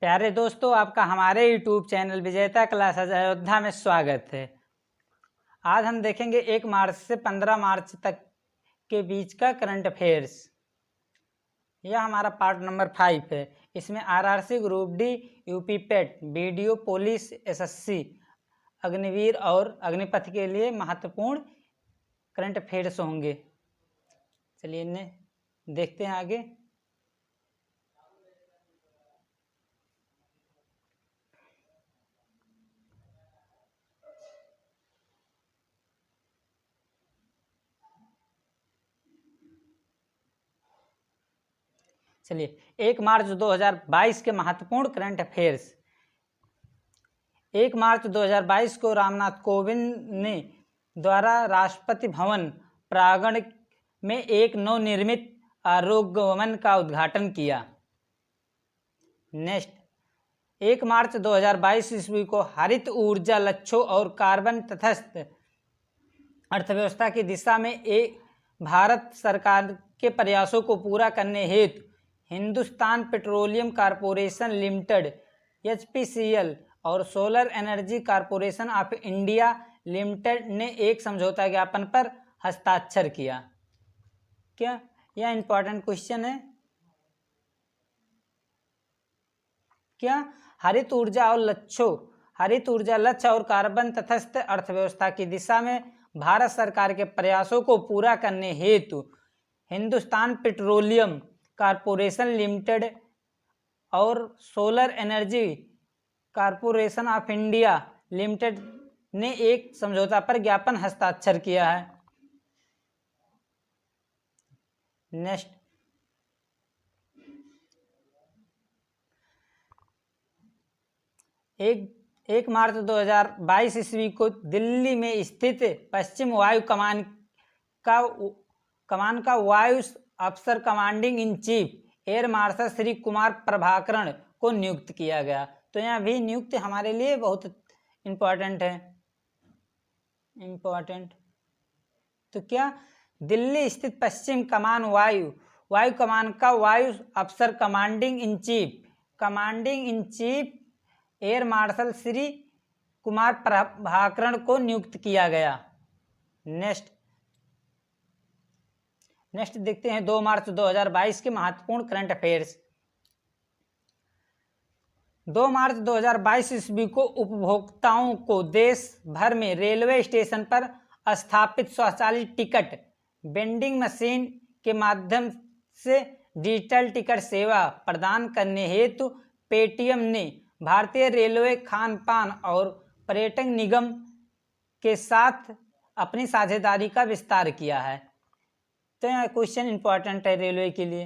प्यारे दोस्तों, आपका हमारे यूट्यूब चैनल विजेता क्लासेस अयोध्या में स्वागत है। आज हम देखेंगे 1 मार्च से 15 मार्च तक के बीच का करंट अफेयर्स। यह हमारा पार्ट नंबर 5 है। इसमें आरआरसी, ग्रुप डी, यूपी पेट, बीडीओ, पुलिस, एसएससी, अग्निवीर और अग्निपथ के लिए महत्वपूर्ण करंट अफेयर्स होंगे। चलिए इन्हें देखते हैं आगे। चलिए 1 मार्च 2022 के महत्वपूर्ण करंट अफेयर्स। 1 मार्च 2022 को रामनाथ कोविंद ने द्वारा राष्ट्रपति भवन प्रांगण में एक नवनिर्मित आरोग्य भवन का उद्घाटन किया। नेक्स्ट, 1 मार्च 2022 ईस्वी को हरित ऊर्जा लक्ष्यों और कार्बन तटस्थ अर्थव्यवस्था की दिशा में एक भारत सरकार के प्रयासों को पूरा करने हेतु Hindustan petroleum corporation limited (HPCL) और solar energy corporation of India limited ने एक समझौता ज्ञापन पर हस्ताक्षर किया। क्या यह इंपॉर्टेंट क्वेश्चन है? क्या हरित ऊर्जा लक्ष्य और कार्बन तटस्थ अर्थव्यवस्था की दिशा में भारत सरकार के प्रयासों को पूरा करने हेतु हिंदुस्तान पेट्रोलियम कॉर्पोरेशन लिमिटेड और solar energy corporation of India limited ने एक समझौता पर ज्ञापन हस्ताक्षर किया है। नेक्स्ट, 1 मार्च 2022 ईस्वी को दिल्ली में स्थित पश्चिम वायु कमान का वायु अफसर commanding in chief air marshal Shri Kumar Prabhakaran को नियुक्त किया गया। तो यहाँ भी नियुक्त हमारे लिए बहुत इम्पोर्टेंट है। तो क्या दिल्ली स्थित पश्चिम कमान वायु कमान का वायु अफसर commanding in chief air marshal Shri Kumar Prabhakaran को नियुक्त किया गया। नेक्स्ट देखते हैं 2 मार्च 2022 के महत्वपूर्ण करंट अफेयर्स। 2 मार्च 2022 ईस्वी को उपभोक्ताओं को देश भर में रेलवे स्टेशन पर स्थापित स्वचालित टिकट वेंडिंग मशीन के माध्यम से डिजिटल टिकट सेवा प्रदान करने हेतु पेटीएम ने भारतीय रेलवे, खान पान और पर्यटन निगम के साथ अपनी साझेदारी का विस्तार किया है। तो यह क्वेश्चन इंपॉर्टेंट है रेलवे के लिए,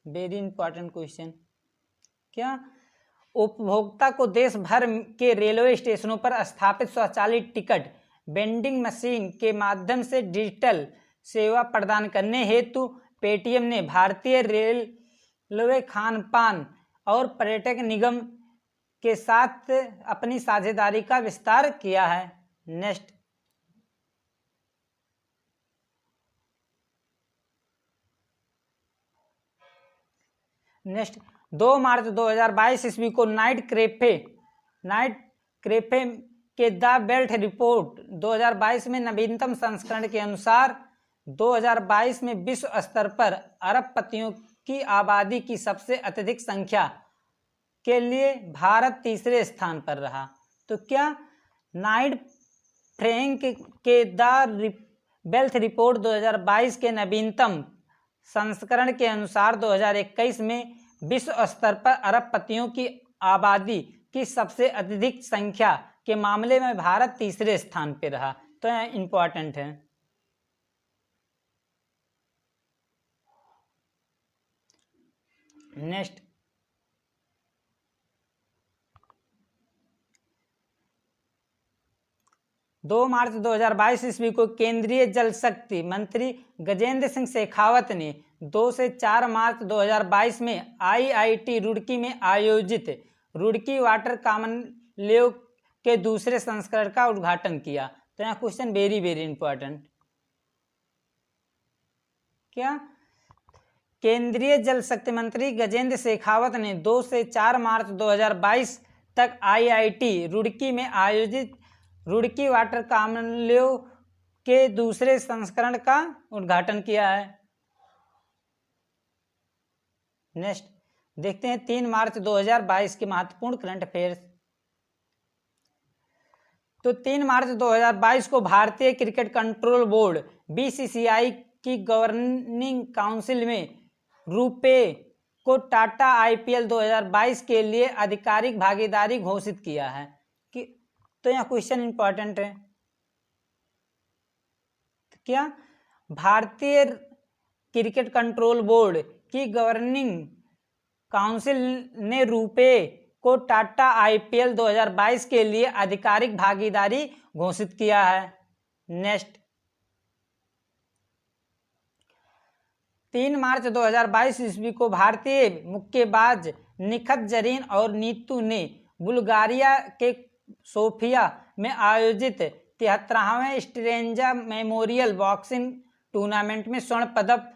वेरी इंपॉर्टेंट क्वेश्चन। क्या उपभोक्ता को देश भर के रेलवे स्टेशनों पर स्थापित स्वचालित टिकट वेंडिंग मशीन के माध्यम से डिजिटल सेवा प्रदान करने हेतु पेटीएम ने भारतीय रेलवे, खान पान और पर्यटन निगम के साथ अपनी साझेदारी का विस्तार किया है। नेक्स्ट 2 मार्च 2022 ईस्वी को नाइट कैफे के द बेल्ट रिपोर्ट 2022 में नवीनतम संस्करण के अनुसार 2022 में विश्व स्तर पर अरबपतियों की आबादी की सबसे अत्यधिक संख्या के लिए भारत तीसरे स्थान पर रहा। तो क्या नाइट फ्रैंक के द बेल्ट रिपोर्ट 2022 के नवीनतम संस्करण के अनुसार 2021 में विश्व स्तर पर अरबपतियों की आबादी की सबसे अधिक संख्या के मामले में भारत तीसरे स्थान पर रहा। तो यह इंपॉर्टेंट है। नेक्स्ट, 2 मार्च 2022 ईस्वी को केंद्रीय जल शक्ति मंत्री गजेंद्र सिंह शेखावत ने 2 से 4 मार्च 2022 में IIT रुड़की में आयोजित रुड़की वाटर कॉमनवेल्थ के दूसरे संस्करण का उद्घाटन किया। तो यह क्वेश्चन वेरी इंपॉर्टेंट। क्या केंद्रीय जल शक्ति मंत्री गजेंद्र शेखावत ने 2 से 4 मार्च 2022 तक आईआईटी रुड़की में आयोजित रुड़की वाटर कामोत्सव के दूसरे संस्करण का उद्घाटन किया है। नेक्स्ट देखते हैं 3 मार्च 2022 के महत्वपूर्ण करंट अफेयर्स। तो 3 मार्च 2022 को भारतीय क्रिकेट कंट्रोल बोर्ड बीसीसीआई की गवर्निंग काउंसिल में रुपे को टाटा आईपीएल 2022 के लिए आधिकारिक भागीदारी घोषित किया है कि तो यहाँ क्वेश्चन इंपॉर्टेंट है। क्या भारतीय क्रिकेट कंट्रोल बोर्ड की गवर्निंग काउंसिल ने रुपे को टाटा आईपीएल 2022 के लिए आधिकारिक भागीदारी घोषित किया है। नेक्स्ट 3 मार्च 2022 ईस्वी को भारतीय मुक्केबाज निखत जरीन और नीतू ने बुल्गारिया के सोफिया में आयोजित 73वें स्ट्रेंजा मेमोरियल बॉक्सिंग टूर्नामेंट में स्वर्ण पदक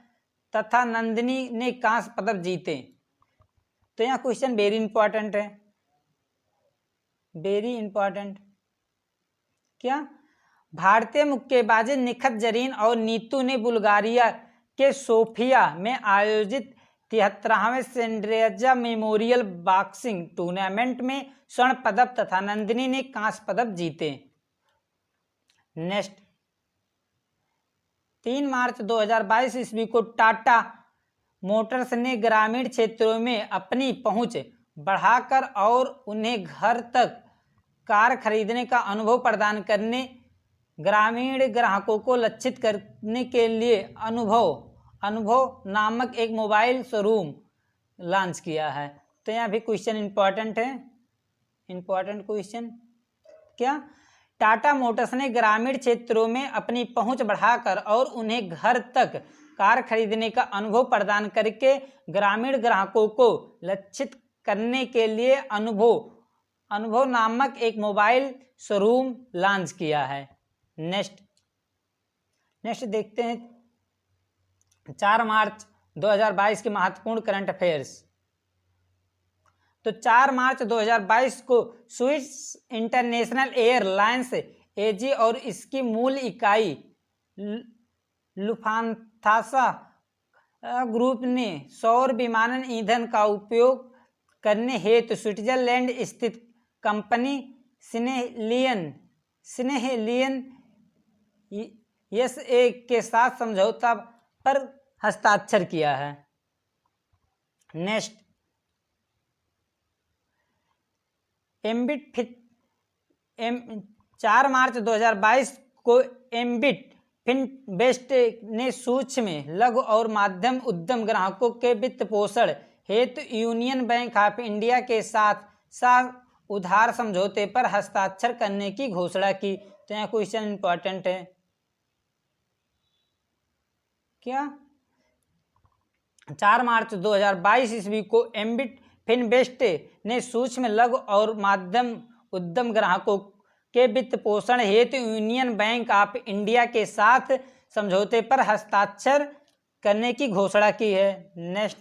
तथा नंदिनी ने कांस्य पदक जीते। तो यहाँ क्वेश्चन वेरी इंपॉर्टेंट है, वेरी इंपॉर्टेंट। क्या भारतीय मुक्केबाज निखत जरीन और नीतू ने बुल्गारिया के सोफिया में आयोजित 73वें स्ट्रेंजा मेमोरियल बॉक्सिंग टूर्नामेंट में स्वर्ण पदक तथा नंदिनी ने कांस्य पदक जीते। नेक्स्ट 3 मार्च 2022 ईस्वी को टाटा मोटर्स ने ग्रामीण क्षेत्रों में अपनी पहुंच बढ़ाकर और उन्हें घर तक कार खरीदने का अनुभव प्रदान करने ग्रामीण ग्राहकों को लक्षित करने के लिए अनुभव नामक एक मोबाइल शोरूम लॉन्च किया है। तो यहाँ भी क्वेश्चन इंपॉर्टेंट है, इंपॉर्टेंट क्वेश्चन। क्या टाटा मोटर्स ने ग्रामीण क्षेत्रों में अपनी पहुंच बढ़ाकर और उन्हें घर तक कार खरीदने का अनुभव प्रदान करके ग्रामीण ग्राहकों को लक्षित करने के लिए अनुभव नामक एक मोबाइल शोरूम लॉन्च किया है। नेक्स्ट देखते हैं 4 मार्च 2022 के महत्वपूर्ण करंट अफेयर्स। तो 4 मार्च 2022 को स्विस इंटरनेशनल एयरलाइंस एजी और इसकी मूल इकाई लुफ्थांसा ग्रुप ने सौर विमानन ईंधन का उपयोग करने हेतु स्विट्जरलैंड स्थित कंपनी स्नेहलियन एसए के साथ समझौता पर हस्ताक्षर किया है। नेक्स्ट 4 मार्च 2022 को एम्बिट फिनवेस्ट ने सूक्ष्म लघु और माध्यम उद्यम ग्राहकों के वित्त पोषण हेतु यूनियन बैंक ऑफ इंडिया के साथ उधार समझौते पर हस्ताक्षर करने की घोषणा की। तो यहाँ क्वेश्चन इंपॉर्टेंट है। क्या 4 मार्च 2022 ईस्वी को एम्बिट फिनवेस्ट ने सूक्ष्म लघु और माध्यम उद्यम ग्राहकों के वित्त पोषण हेतु यूनियन बैंक ऑफ इंडिया के साथ समझौते पर हस्ताक्षर करने की घोषणा की है। नेक्स्ट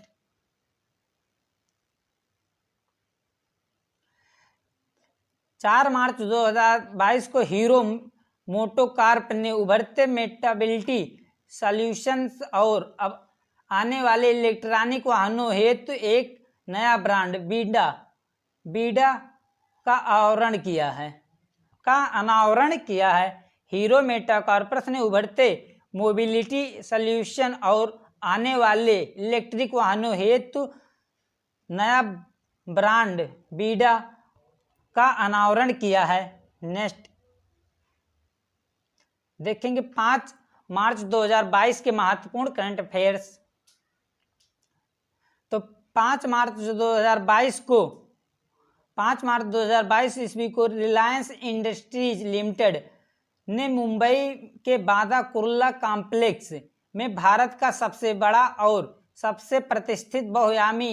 4 मार्च 2022 को हीरो मोटोकॉर्प ने उभरते मेटाबिलिटी सॉल्यूशंस और अब आने वाले इलेक्ट्रॉनिक वाहनों हेतु एक नया ब्रांड बीडा का अनावरण किया है। हीरो मोटोकॉर्प ने उभरते मोबिलिटी सॉल्यूशन और आने वाले इलेक्ट्रिक वाहनों हेतु नया ब्रांड बीडा का अनावरण किया है। नेक्स्ट देखेंगे 5 मार्च 2022 के महत्वपूर्ण करंट अफेयर्स। तो 5 मार्च 2022 ईस्वी को रिलायंस इंडस्ट्रीज लिमिटेड ने मुंबई के बांदा कुर्ला कॉम्प्लेक्स में भारत का सबसे बड़ा और सबसे प्रतिष्ठित बहुआयामी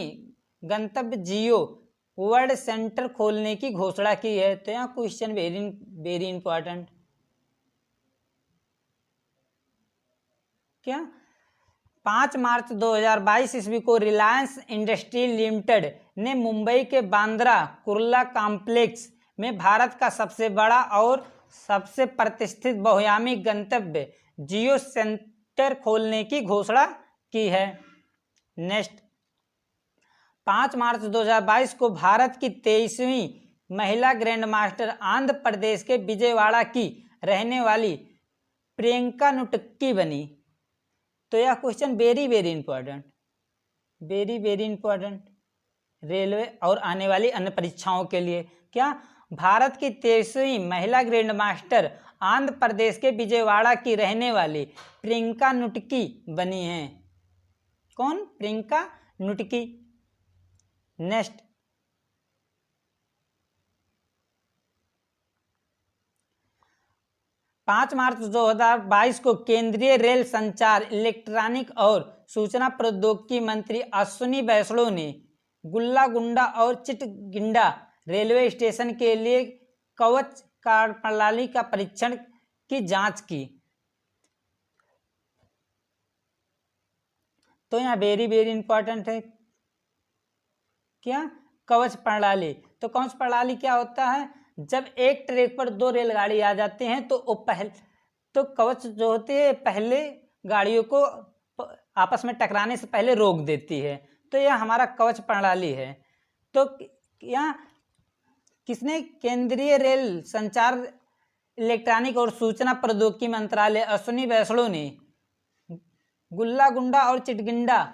गंतव्य जियो वर्ल्ड सेंटर खोलने की घोषणा की है। तो यहाँ क्वेश्चन वेरी इंपॉर्टेंट। क्या 5 मार्च 2022 ईस्वी को रिलायंस इंडस्ट्री लिमिटेड ने मुंबई के बांद्रा कुर्ला कॉम्प्लेक्स में भारत का सबसे बड़ा और सबसे प्रतिष्ठित बहुआयामी गंतव्य जियो सेंटर खोलने की घोषणा की है। नेक्स्ट, 5 मार्च 2022 को भारत की 23वीं महिला ग्रैंड मास्टर आंध्र प्रदेश के विजयवाड़ा की रहने वाली प्रियंका नुटक्की बनी। तो यह question very very important, very very important railway और आने वाली अन्य परीक्षाओं के लिए। क्या भारत की 23वीं महिला ग्रैंड मास्टर आंध्र प्रदेश के विजयवाड़ा की रहने वाली प्रियंका नुटकी बनी हैं। कौन? प्रियंका नुटकी। नेक्स्ट, पाँच मार्च 2022 को केंद्रीय रेल संचार, इलेक्ट्रॉनिक और सूचना प्रौद्योगिकी मंत्री अश्विनी वैष्णव ने गुल्लागुंडा और चिटगिंडा रेलवे स्टेशन के लिए कवच कार्ड प्रणाली का परीक्षण की जांच की। तो यहाँ वेरी वेरी इंपॉर्टेंट है क्या? कवच प्रणाली। तो कवच प्रणाली क्या होता है? जब एक ट्रैक पर दो रेलगाड़ी आ जाते हैं तो तो कवच जो होती है पहले गाड़ियों को आपस में टकराने से पहले रोक देती है। तो यह हमारा कवच प्रणाली है। तो यहाँ किसने? केंद्रीय रेल संचार, इलेक्ट्रॉनिक और सूचना प्रौद्योगिकी मंत्रालय अश्विनी वैष्णव ने गुल्लागुंडा और चिटगिंडा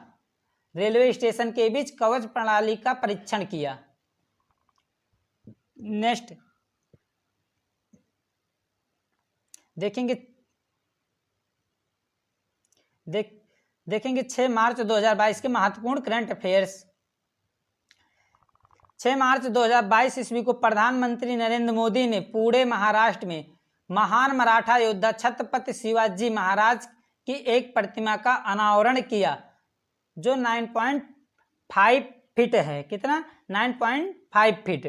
रेलवे स्टेशन के बीच कवच प्रणाली का परीक्षण किया। नेक्स्ट देखेंगे 6 मार्च 2022 के महत्वपूर्ण करंट अफेयर्स। 6 मार्च 2022 ईस्वी को प्रधानमंत्री नरेंद्र मोदी ने पुणे महाराष्ट्र में महान मराठा योद्धा छत्रपति शिवाजी महाराज की एक प्रतिमा का अनावरण किया जो 9.5 फीट है। कितना? 9.5 फीट।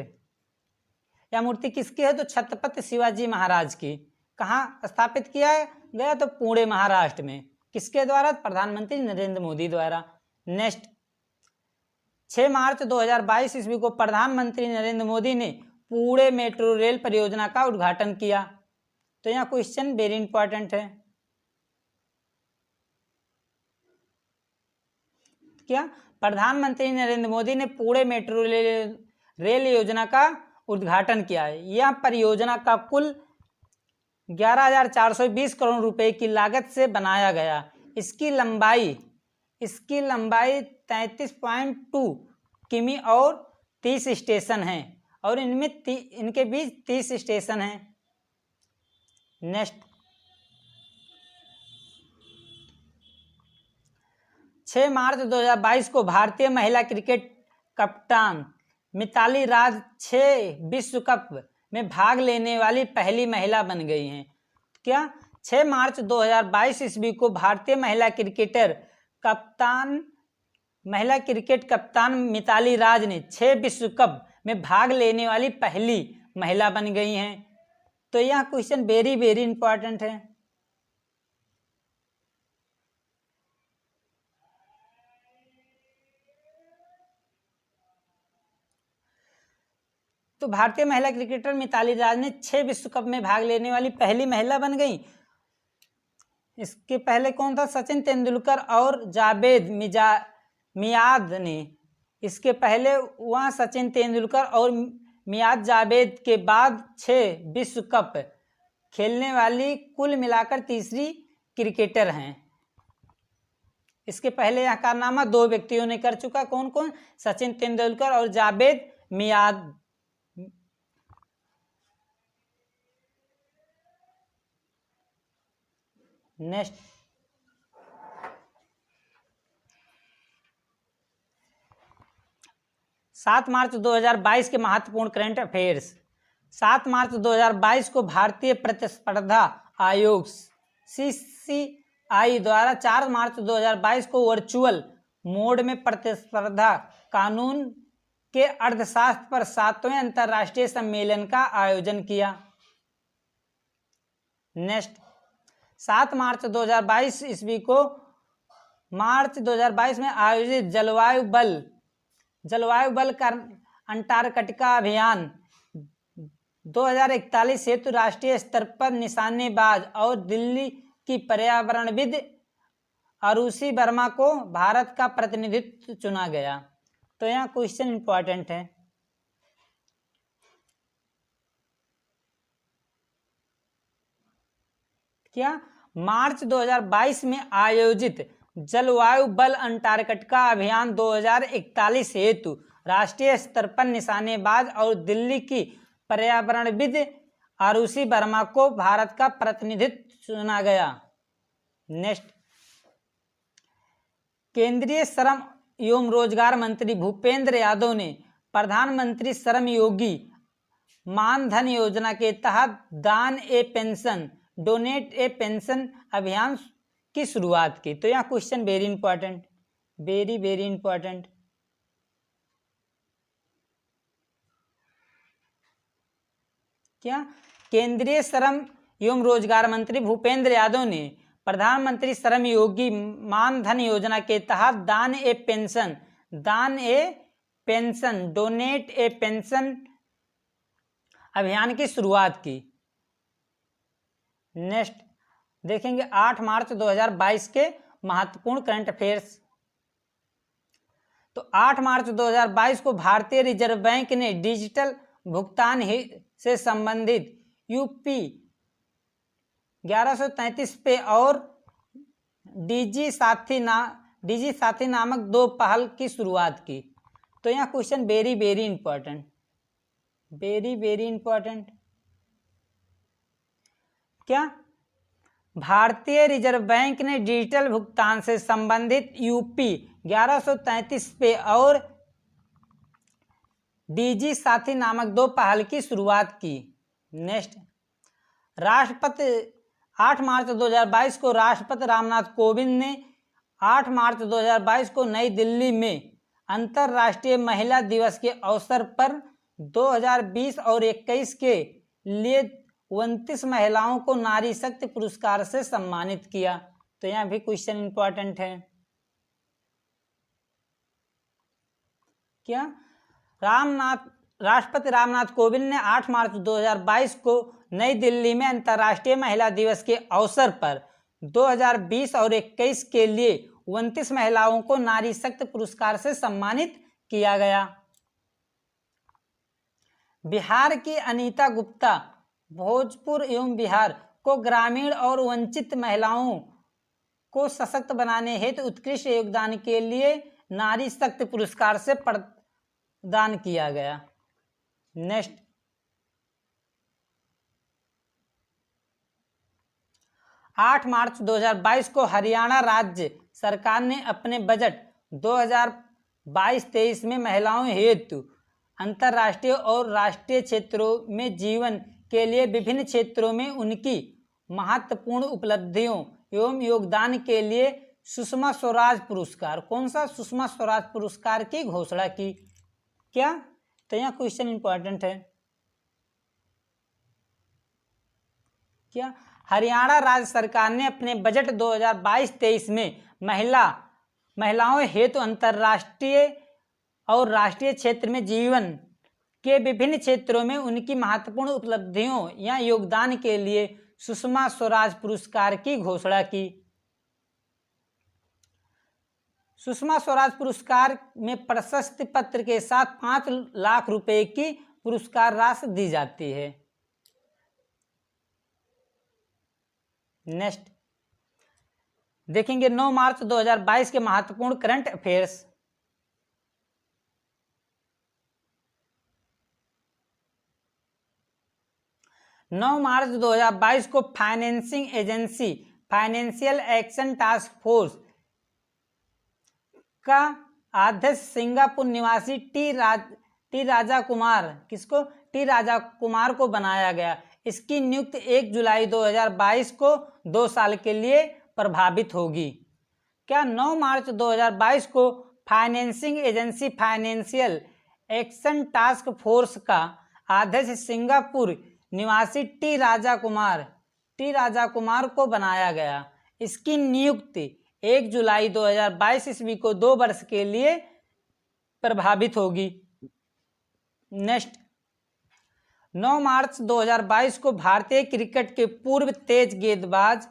यह मूर्ति किसकी है? तो छत्रपति शिवाजी महाराज की। कहाँ स्थापित किया गया? तो पुणे महाराष्ट्र में। किसके द्वारा? प्रधानमंत्री नरेंद्र मोदी द्वारा। नेक्स्ट, 6 मार्च 2022 ईस्वी को प्रधानमंत्री नरेंद्र मोदी ने पुणे मेट्रो रेल परियोजना का उद्घाटन किया। तो यहाँ क्वेश्चन वेरी इंपॉर्टेंट है क्या? प्रधानमंत्री नरेंद्र मोदी ने पुणे मेट्रो रेल योजना का उद्घाटन किया है। यह परियोजना का कुल 11,420 करोड़ रुपए की लागत से बनाया गया। इसकी लंबाई 33.2 किमी और 30 स्टेशन हैं और इनके बीच 30 स्टेशन हैं। नेक्स्ट, 6 मार्च 2022 को भारतीय महिला क्रिकेट कप्तान मिताली राज 6 विश्व कप में भाग लेने वाली पहली महिला बन गई हैं। क्या? 6 मार्च 2022 ईस्वी को भारतीय महिला क्रिकेट कप्तान मिताली राज ने 6 विश्व कप में भाग लेने वाली पहली महिला बन गई हैं। तो यह क्वेश्चन वेरी वेरी इंपॉर्टेंट है। तो भारतीय महिला क्रिकेटर मिताली राज ने 6 विश्व कप में भाग लेने वाली पहली महिला बन गई। इसके पहले कौन था? सचिन तेंदुलकर और जावेद मियाद ने। इसके पहले वहाँ सचिन तेंदुलकर और मियाद जावेद के बाद 6 विश्व कप खेलने वाली कुल मिलाकर तीसरी क्रिकेटर हैं। इसके पहले यह कारनामा 2 व्यक्तियों ने कर चुका। कौन कौन? सचिन तेंदुलकर और जावेद मियाद। नेक्स्ट, 7 मार्च 2022 के महत्वपूर्ण करंट अफेयर्स। 7 मार्च 2022 को भारतीय प्रतिस्पर्धा आयोग CCI द्वारा 4 मार्च 2022 को वर्चुअल मोड में प्रतिस्पर्धा कानून के अर्थशास्त्र पर 7वें अंतर्राष्ट्रीय सम्मेलन का आयोजन किया। नेक्स्ट, 7 मार्च 2022 ईस्वी को मार्च 2022 में आयोजित जलवायु बल का अंटार्कटिका अभियान 2041 हेतु राष्ट्रीय स्तर पर निशानेबाज और दिल्ली की पर्यावरणविद अरुषि वर्मा को भारत का प्रतिनिधित्व चुना गया। तो यहाँ क्वेश्चन इंपॉर्टेंट है। क्या मार्च 2022 में आयोजित जलवायु बल अंटार्कटिका अभियान 2041 हेतु राष्ट्रीय स्तर पर निशानेबाज और दिल्ली की पर्यावरणविद अरुषि वर्मा को भारत का प्रतिनिधित्व चुना गया। नेक्स्ट, केंद्रीय श्रम एवं रोजगार मंत्री भूपेंद्र यादव ने प्रधानमंत्री श्रम योगी मानधन योजना के तहत दान ए पेंशन डोनेट ए पेंशन अभियान की शुरुआत की। तो यहाँ question very important, very important. क्या केंद्रीय श्रम एवं रोजगार मंत्री भूपेंद्र यादव ने प्रधानमंत्री श्रम योगी मानधन योजना के तहत दान ए पेंशन डोनेट ए पेंशन अभियान की शुरुआत की। नेक्स्ट देखेंगे 8 मार्च 2022 के महत्वपूर्ण करंट अफेयर्स। तो 8 मार्च 2022 को भारतीय रिजर्व बैंक ने डिजिटल भुगतान से संबंधित यूपी 1133 पे और डीजी साथी नामक 2 पहल की शुरुआत की। तो यहाँ question very important, very important. क्या भारतीय रिजर्व बैंक ने डिजिटल भुगतान से संबंधित यूपी 1133 पे और डीजी साथी नामक 2 पहल की शुरुआत की। नेक्स्ट, राष्ट्रपति 8 मार्च 2022 को राष्ट्रपति रामनाथ कोविंद ने 8 मार्च 2022 को नई दिल्ली में अंतर्राष्ट्रीय महिला दिवस के अवसर पर 2020 और 21 के लिए 29 महिलाओं को नारी शक्ति पुरस्कार से सम्मानित किया। तो यहाँ भी क्वेश्चन इंपॉर्टेंट है। क्या राष्ट्रपति रामनाथ कोविंद ने 8 मार्च 2022 को नई दिल्ली में अंतर्राष्ट्रीय महिला दिवस के अवसर पर 2020 और 21 के लिए 29 महिलाओं को नारी शक्ति पुरस्कार से सम्मानित किया गया। बिहार की अनीता गुप्ता भोजपुर एवं बिहार को ग्रामीण और वंचित महिलाओं को सशक्त बनाने हेतु उत्कृष्ट योगदान के लिए नारी शक्ति पुरस्कार से प्रदान किया गया। नेक्स्ट, आठ मार्च 2022 को हरियाणा राज्य सरकार ने अपने बजट 2022-23 में महिलाओं हेतु अंतर्राष्ट्रीय और राष्ट्रीय क्षेत्रों में जीवन के लिए विभिन्न क्षेत्रों में उनकी महत्वपूर्ण उपलब्धियों एवं योगदान के लिए सुषमा स्वराज पुरस्कार, कौन सा सुषमा स्वराज पुरस्कार की घोषणा की। क्या, तो यहाँ क्वेश्चन इंपॉर्टेंट है। क्या हरियाणा राज्य सरकार ने अपने बजट 2022-23 में महिलाओं हेतु अंतर्राष्ट्रीय और राष्ट्रीय क्षेत्र में जीवन के विभिन्न क्षेत्रों में उनकी महत्वपूर्ण उपलब्धियों या योगदान के लिए सुषमा स्वराज पुरस्कार की घोषणा की। सुषमा स्वराज पुरस्कार में प्रशस्ति पत्र के साथ 5 लाख रुपए की पुरस्कार राशि दी जाती है। नेक्स्ट देखेंगे 9 मार्च 2022 के महत्वपूर्ण करंट अफेयर्स। मार्च 2022 को financing agency financial action task force का अध्यक्ष सिंगापुर निवासी टी राजा कुमार को बनाया गया। इसकी नियुक्ति 1 जुलाई 2022 को 2 साल के लिए प्रभावित होगी। क्या 9 मार्च 2022 को financing agency financial action task force का अध्यक्ष सिंगापुर निवासी टी राजा कुमार को बनाया गया। इसकी नियुक्ति 1 जुलाई 2022 ईस्वी को 2 वर्ष के लिए प्रभावित होगी। नेक्स्ट, 9 मार्च 2022 को भारतीय क्रिकेट के पूर्व तेज गेंदबाज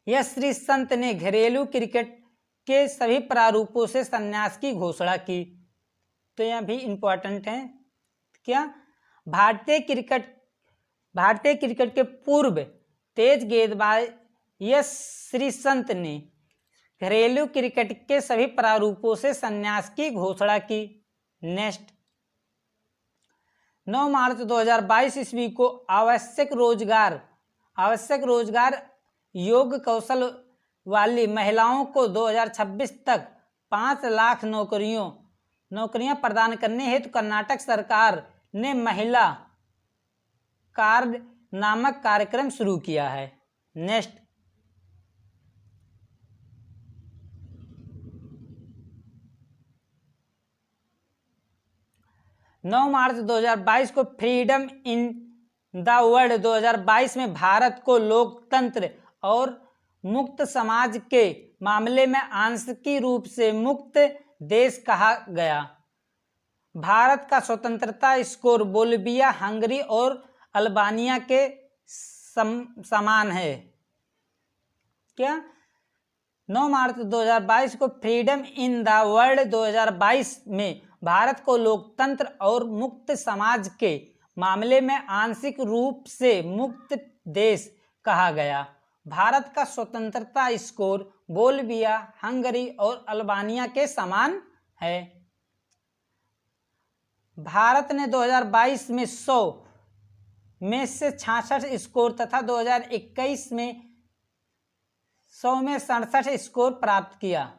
यश संत ने घरेलू क्रिकेट के सभी प्रारूपों से संन्यास की घोषणा की। तो यह भी इंपॉर्टेंट है। क्या? भारतीय क्रिकेट के पूर्व तेज गेंदबाज यश संत ने घरेलू क्रिकेट के सभी प्रारूपों से संन्यास की घोषणा की। नेक्स्ट, 9 मार्च 2022 ईस्वी को आवश्यक रोजगार योग्य कौशल वाली महिलाओं को 2026 तक 5 लाख नौकरियां प्रदान करने हेतु कर्नाटक सरकार ने महिला कार्ड नामक कार्यक्रम शुरू किया है। नेक्स्ट, 9 मार्च 2022 को फ्रीडम इन द वर्ल्ड 2022 में भारत को लोकतंत्र और मुक्त समाज के मामले में आंशिक रूप से मुक्त देश कहा गया। भारत का स्वतंत्रता स्कोर बोलिविया, हंगरी और अल्बानिया के समान है। क्या? 9 मार्च 2022 को फ्रीडम इन द वर्ल्ड 2022 में भारत को लोकतंत्र और मुक्त समाज के मामले में आंशिक रूप से मुक्त देश कहा गया। भारत का स्वतंत्रता स्कोर बोलिविया, हंगरी और अल्बानिया के समान है। भारत ने 2022 में 100 में से 66 स्कोर तथा 2021 में 100 में 67 स्कोर प्राप्त किया,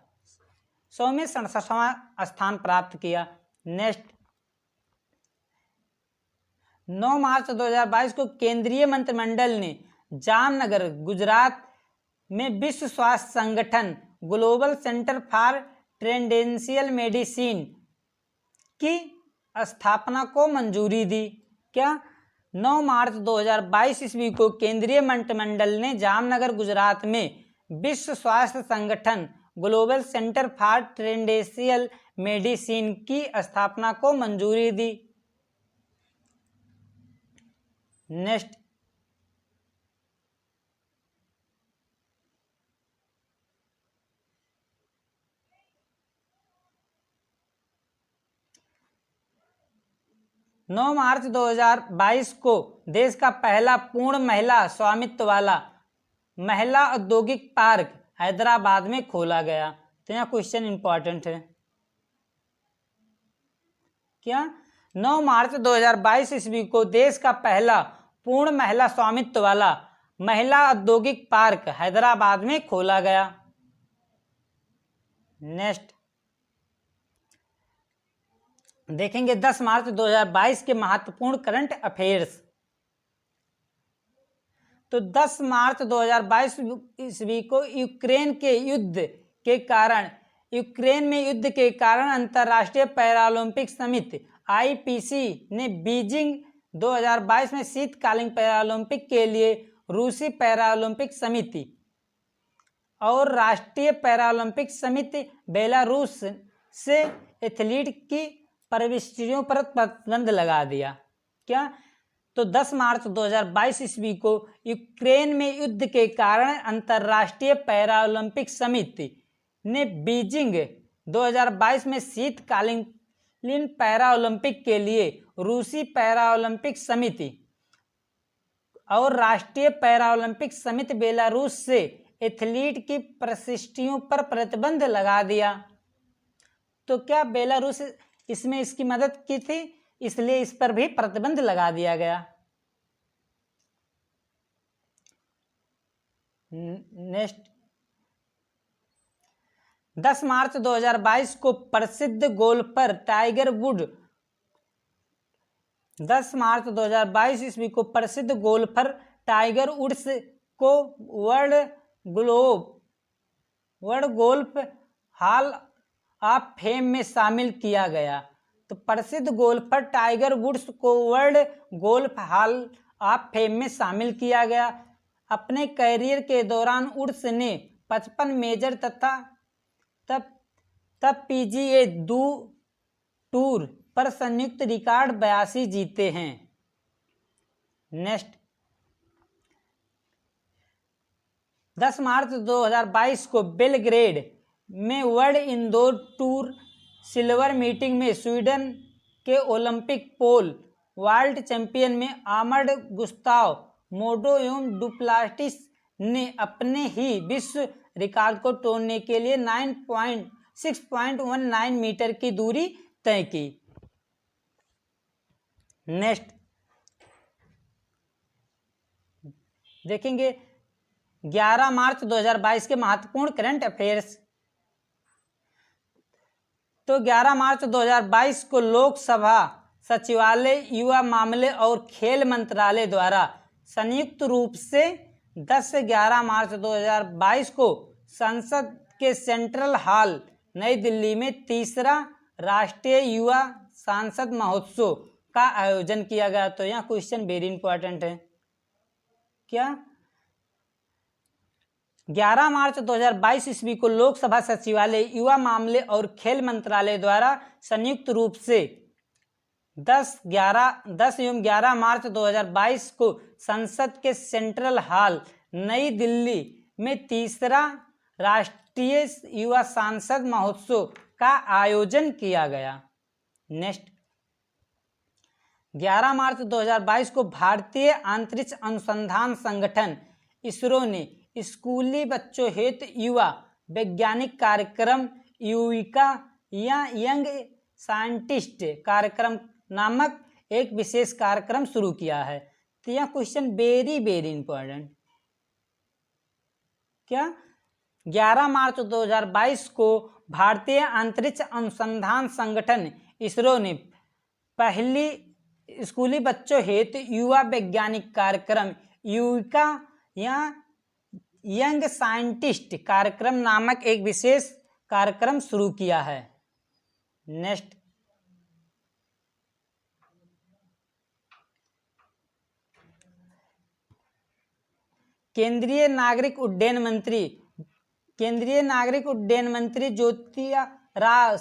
100 में 67वां स्थान प्राप्त किया। नेक्स्ट, 9 मार्च 2022 को केंद्रीय मंत्रिमंडल ने जामनगर, गुजरात में विश्व स्वास्थ्य संगठन ग्लोबल सेंटर फॉर ट्रांसडेंशियल मेडिसिन की स्थापना को मंजूरी दी। क्या? 9 मार्च 2022 ईस्वी को केंद्रीय मंत्रिमंडल ने जामनगर, गुजरात में विश्व स्वास्थ्य संगठन ग्लोबल सेंटर फॉर ट्रांसडेंशियल मेडिसिन की स्थापना को मंजूरी दी। नेक्स्ट, नौ मार्च 2022 को देश का पहला पूर्ण महिला स्वामित्व वाला महिला औद्योगिक पार्क हैदराबाद में खोला गया। तो यहाँ क्वेश्चन इंपॉर्टेंट है। क्या? 9 मार्च 2022 ईस्वी को देश का पहला पूर्ण महिला स्वामित्व वाला महिला औद्योगिक पार्क हैदराबाद में खोला गया। नेक्स्ट देखेंगे 10 मार्च 2022 के महत्वपूर्ण करंट अफेयर्स। तो 10 मार्च 2022 ईस्वी को यूक्रेन में युद्ध के कारण अंतर्राष्ट्रीय पैरालंपिक समिति आईपीसी ने बीजिंग 2022 में शीतकालीन पैरालंपिक के लिए रूसी पैरालंपिक समिति और राष्ट्रीय पैरालंपिक समिति बेलारूस से एथलीट की प्रविष्टियों पर प्रतिबंध लगा दिया। क्या? तो 10 मार्च 2022 ईस्वी को यूक्रेन में युद्ध के कारण अंतर्राष्ट्रीय पैरालंपिक समिति ने बीजिंग 2022 में शीतकालीन पैरालंपिक के लिए रूसी पैरालंपिक समिति और राष्ट्रीय पैरालंपिक समिति बेलारूस से एथलीट की प्रविष्टियों पर प्रतिबंध लगा दिया। तो क्या बेलारूस इसमें इसकी मदद की थी, इसलिए इस पर भी प्रतिबंध लगा दिया गया। नेक्स्ट 10 मार्च 2022 को प्रसिद्ध गोल्फर टाइगर वुड 10 मार्च 2022 ईस्वी को प्रसिद्ध गोल्फर टाइगर वुड्स को world golf hall of fame में शामिल किया गया। तो प्रसिद्ध गोल्फर टाइगर वुड्स को world golf hall of fame में शामिल किया गया। अपने कैरियर के दौरान वुड्स ने 55 मेजर तथा तब PGA टूर पर संयुक्त रिकॉर्ड 82 जीते हैं। नेक्स्ट, 10 मार्च 2022 को बेलग्रेड में world indoor tour silver meeting में स्वीडन के ओलंपिक पोल वर्ल्ड चैंपियन में आर्मर्ड गुस्ताव मोडो एवं डुप्लाटिस ने अपने ही विश्व रिकॉर्ड को तोड़ने के लिए 6.19 मीटर की दूरी तय की। नेक्स्ट देखेंगे 11 मार्च 2022 के महत्वपूर्ण करंट अफेयर्स। तो 11 मार्च 2022 को लोकसभा सचिवालय, युवा मामले और खेल मंत्रालय द्वारा संयुक्त रूप से 10 से 11 मार्च 2022 को संसद के सेंट्रल हॉल नई दिल्ली में तीसरा राष्ट्रीय युवा सांसद महोत्सव का आयोजन किया गया। तो यहाँ क्वेश्चन वेरी इंपॉर्टेंट है। क्या 11 मार्च 2022 ईस्वी को लोकसभा सचिवालय, युवा मामले और खेल मंत्रालय द्वारा संयुक्त रूप से 10 एवं 11 मार्च 2022 को संसद के सेंट्रल हॉल नई दिल्ली में तीसरा राष्ट्रीय युवा सांसद महोत्सव का आयोजन किया गया। नेक्स्ट, 11 मार्च 2022 को भारतीय अंतरिक्ष अनुसंधान संगठन इसरो ने स्कूली बच्चों हेतु युवा वैज्ञानिक कार्यक्रम युविका या यंग साइंटिस्ट कार्यक्रम नामक एक विशेष कार्यक्रम शुरू किया है। तो यह क्वेश्चन वेरी वेरी इंपॉर्टेंट। क्या 11 मार्च 2022 को भारतीय अंतरिक्ष अनुसंधान संगठन इसरो ने पहली स्कूली बच्चों हेतु युवा वैज्ञानिक कार्यक्रम युविका या यंग साइंटिस्ट कार्यक्रम नामक एक विशेष कार्यक्रम शुरू किया है। नेक्स्ट, केंद्रीय नागरिक उड्डयन मंत्री ज्योतिराव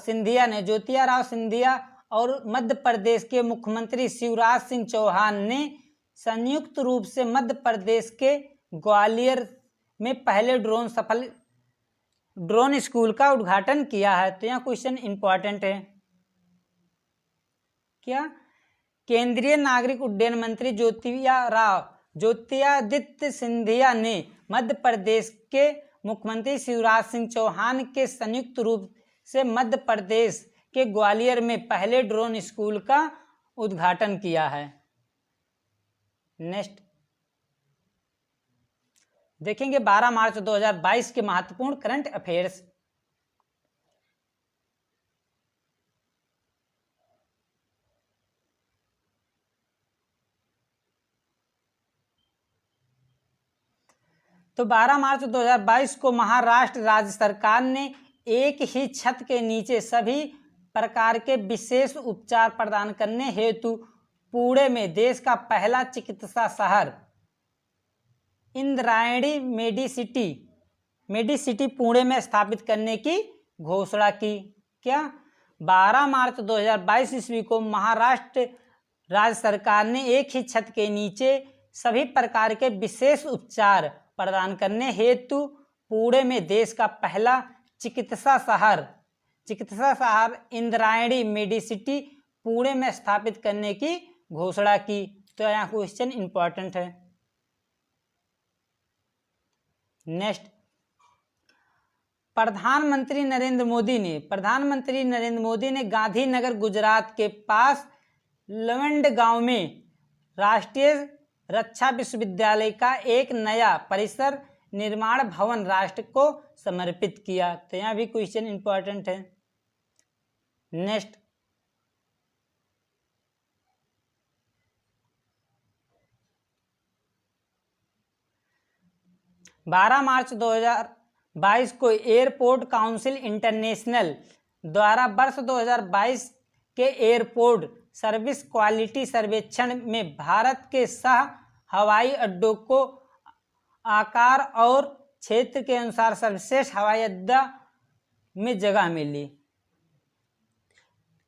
सिंधिया और मध्य प्रदेश के मुख्यमंत्री शिवराज सिंह चौहान ने संयुक्त रूप से मध्य प्रदेश के ग्वालियर में पहले ड्रोन स्कूल का उद्घाटन किया है। तो यह क्वेश्चन इंपॉर्टेंट है। क्या केंद्रीय नागरिक उड्डयन मंत्री ज्योतिरादित्य सिंधिया ने मध्य प्रदेश के मुख्यमंत्री शिवराज सिंह चौहान के संयुक्त रूप से मध्य प्रदेश के ग्वालियर में पहले ड्रोन स्कूल का उद्घाटन किया है। नेक्स्ट देखेंगे 12 मार्च 2022 के महत्वपूर्ण करंट अफेयर्स। तो 12 मार्च 2022 को महाराष्ट्र राज्य सरकार ने एक ही छत के नीचे सभी प्रकार के विशेष उपचार प्रदान करने हेतु पुणे में देश का पहला चिकित्सा शहर इंद्रायणी मेडिसिटी पुणे में स्थापित करने की घोषणा की। क्या 12 मार्च 2022 ईस्वी को महाराष्ट्र राज्य सरकार ने एक ही छत के नीचे सभी प्रकार के विशेष उपचार प्रदान करने हेतु पुणे में देश का पहला चिकित्सा शहर इंद्रायणी मेडिसिटी पुणे में स्थापित करने की घोषणा की। तो यहाँ क्वेश्चन इंपॉर्टेंट है। नेक्स्ट, प्रधानमंत्री नरेंद्र मोदी ने गांधीनगर गुजरात के पास लवंड गांव में राष्ट्रीय रक्षा विश्वविद्यालय का एक नया परिसर निर्माण भवन राष्ट्र को समर्पित किया। तो यहाँ भी क्वेश्चन इंपॉर्टेंट है। नेक्स्ट, बारह मार्च 2022 को एयरपोर्ट काउंसिल इंटरनेशनल द्वारा वर्ष 2022 के एयरपोर्ट सर्विस क्वालिटी सर्वेक्षण में भारत के 6 हवाई अड्डों को आकार और क्षेत्र के अनुसार सर्वश्रेष्ठ हवाई अड्डा में जगह मिली?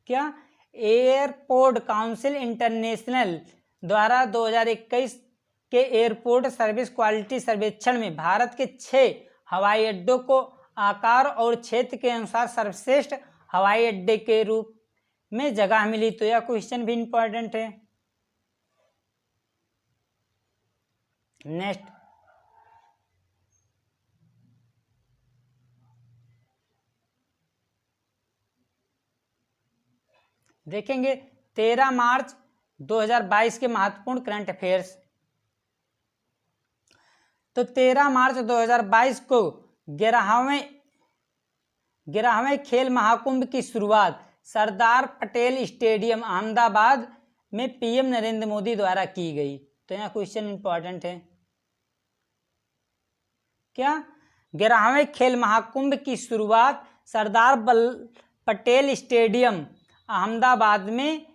क्या? एयरपोर्ट काउंसिल इंटरनेशनल द्वारा 2021 के एयरपोर्ट सर्विस क्वालिटी सर्वेक्षण में भारत के 6 हवाई अड्डों को आकार और क्षेत्र के अनुसार सर्वश्रेष्ठ हवाई अड्डे के रूप में जगह मिली। तो यह क्वेश्चन भी इंपॉर्टेंट है। नेक्स्ट देखेंगे 13 मार्च 2022 के महत्वपूर्ण करंट अफेयर्स। तो 13 मार्च 2022 को 11वें खेल महाकुंभ की शुरुआत सरदार पटेल स्टेडियम अहमदाबाद में पीएम नरेंद्र मोदी द्वारा की गई। तो यहाँ क्वेश्चन इंपॉर्टेंट है। क्या? 11वें खेल महाकुंभ की शुरुआत सरदार पटेल स्टेडियम अहमदाबाद में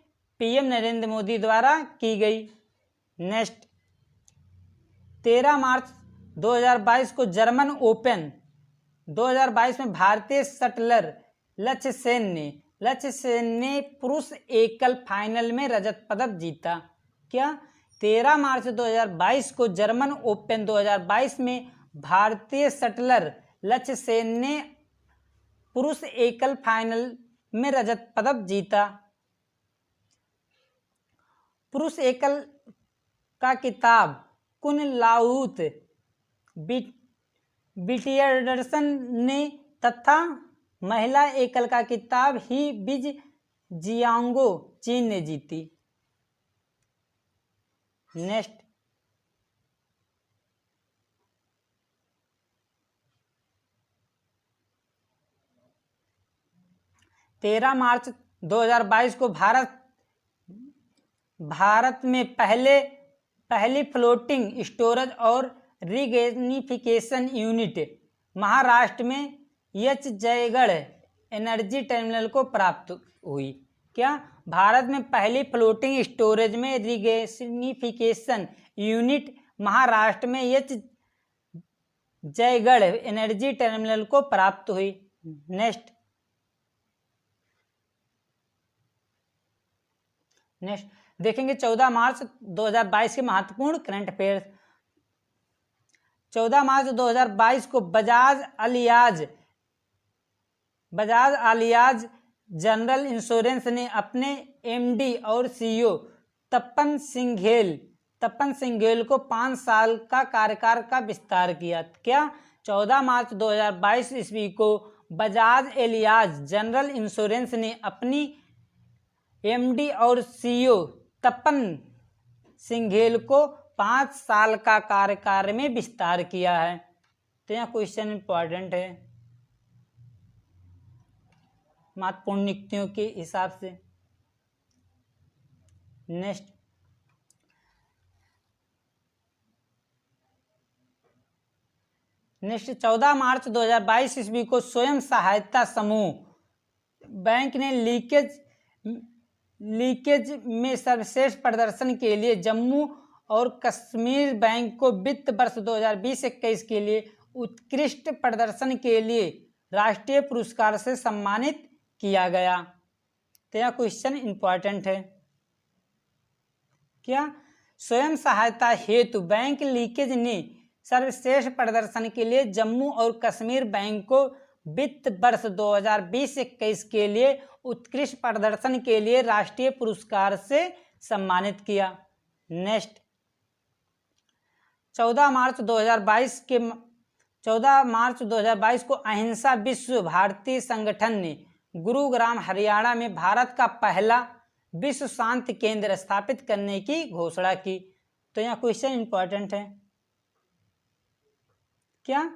पीएम नरेंद्र मोदी द्वारा की गई। नेक्स्ट 13 मार्च 2022 को जर्मन ओपन 2022 में भारतीय शटलर लक्ष्य सेन ने पुरुष एकल फाइनल में रजत पदक जीता। क्या? 13 मार्च 2022 को जर्मन ओपन 2022 में भारतीय शटलर लक्ष्य सेन ने पुरुष एकल फाइनल में रजत पदक जीता। पुरुष एकल का खिताब कुन लाउत बिटियर्डसन ने तथा महिला एकल का खिताब ही बिज जियांगो चीन ने जीती। नेक्स्ट 13 मार्च 2022 को भारत में पहली फ्लोटिंग स्टोरेज और रिगेनिफिकेशन यूनिट महाराष्ट्र में एच जयगढ़ एनर्जी टर्मिनल को प्राप्त हुई। क्या? भारत में पहली फ्लोटिंग स्टोरेज में रिगेनिफिकेशन यूनिट महाराष्ट्र में एच जयगढ़ एनर्जी टर्मिनल को प्राप्त हुई। नेक्स्ट देखेंगे 14 मार्च 2022 के महत्वपूर्ण करंट अफेयर्स। 14 मार्च 2022 को बजाज आलियाज जनरल इंश्योरेंस ने अपने एमडी और सीईओ तपन सिंघेल को 5 साल का कार्यकाल का विस्तार किया। क्या? 14 मार्च 2022 ईस्वी को बजाज एलियाज जनरल इंश्योरेंस ने अपनी एमडी और सीईओ तपन सिंघेल को 5 साल का कार्यकाल में विस्तार किया है। तो यह क्वेश्चन इंपॉर्टेंट है महत्वपूर्ण नियुक्तियों के हिसाब से। नेक्स्ट 14 मार्च 2022 ईस्वी को स्वयं सहायता समूह बैंक ने लीकेज में सर्वश्रेष्ठ प्रदर्शन के लिए जम्मू और कश्मीर बैंक को वित्त वर्ष 2020-21 के लिए उत्कृष्ट प्रदर्शन के लिए राष्ट्रीय पुरस्कार से सम्मानित किया गया। तो यह क्वेश्चन इंपॉर्टेंट है। क्या? स्वयं सहायता हेतु बैंक लीकेज ने सर्वश्रेष्ठ प्रदर्शन के लिए जम्मू और कश्मीर बैंक को वित्त वर्ष 2020-21 के लिए उत्कृष्ट प्रदर्शन के लिए राष्ट्रीय पुरस्कार से सम्मानित किया। नेक्स्ट 14 मार्च 2022 को अहिंसा विश्व भारती संगठन ने गुरुग्राम हरियाणा में भारत का पहला विश्व शांति केंद्र स्थापित करने की घोषणा की। तो यह क्वेश्चन इंपॉर्टेंट है। क्या?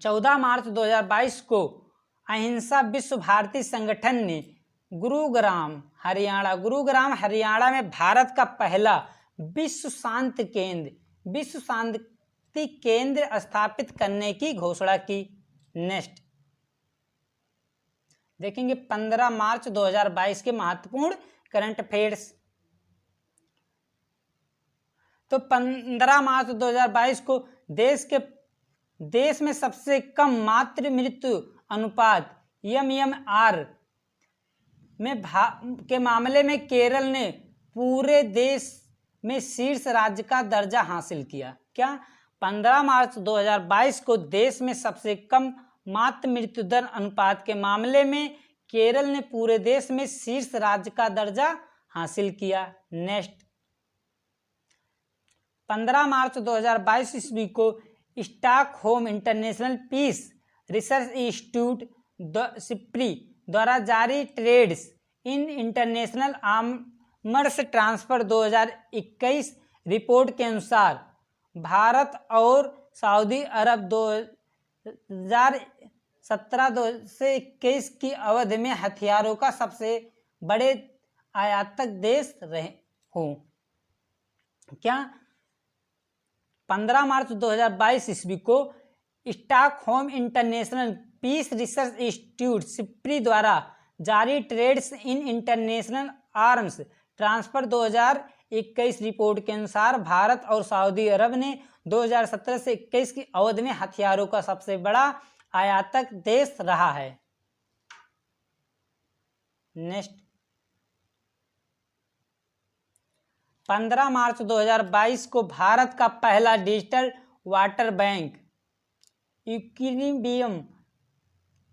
14 मार्च 2022 को अहिंसा विश्व भारती संगठन ने गुरुग्राम हरियाणा में भारत का पहला विश्व शांति केंद्र स्थापित करने की घोषणा की। नेक्स्ट देखेंगे 15 मार्च 2022 के महत्वपूर्ण करंट अफेयर्स। तो 15 मार्च 2022 को देश के देश में सबसे कम मातृ मृत्यु अनुपात MMR के मामले में केरल ने पूरे देश में शीर्ष राज्य का दर्जा हासिल किया। क्या? 15 मार्च 2022 को देश में सबसे कम मातृ मृत्यु दर अनुपात के मामले में केरल ने पूरे देश में शीर्ष राज्य का दर्जा हासिल किया। नेक्स्ट, 15 मार्च 2022 ईस्वी को Stockholm International Peace Research Institute SIPRI द्वारा जारी Trends in International Arms Transfer 2021 report के अनुसार भारत और सऊदी अरब 2017 से 21 की अवधि में हथियारों का सबसे बड़े आयातक देश रहे हों। क्या? 15 मार्च 2022 ईस्वी को Stockholm International Peace Research Institute SIPRI द्वारा जारी Trends in International Arms Transfer 2021 report के अनुसार भारत और सऊदी अरब ने 2017 से 21 की अवधि में हथियारों का सबसे बड़ा आयातक देश रहा है। नेक्स्ट, 15 मार्च 2022 को भारत का पहला डिजिटल वाटर बैंक इक्विलिब्रियम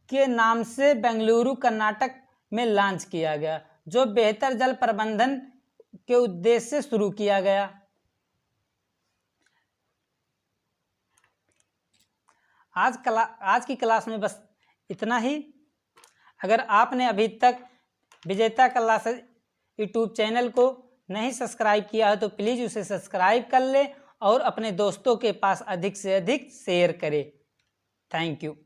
के नाम से बेंगलुरु कर्नाटक में लॉन्च किया गया, जो बेहतर जल प्रबंधन के उद्देश्य से शुरू किया गया। आज की क्लास में बस इतना ही। अगर आपने अभी तक विजेता क्लासेस यूट्यूब चैनल को नहीं सब्सक्राइब किया है तो प्लीज़ उसे सब्सक्राइब कर ले और अपने दोस्तों के पास अधिक से अधिक शेयर करें। Thank you.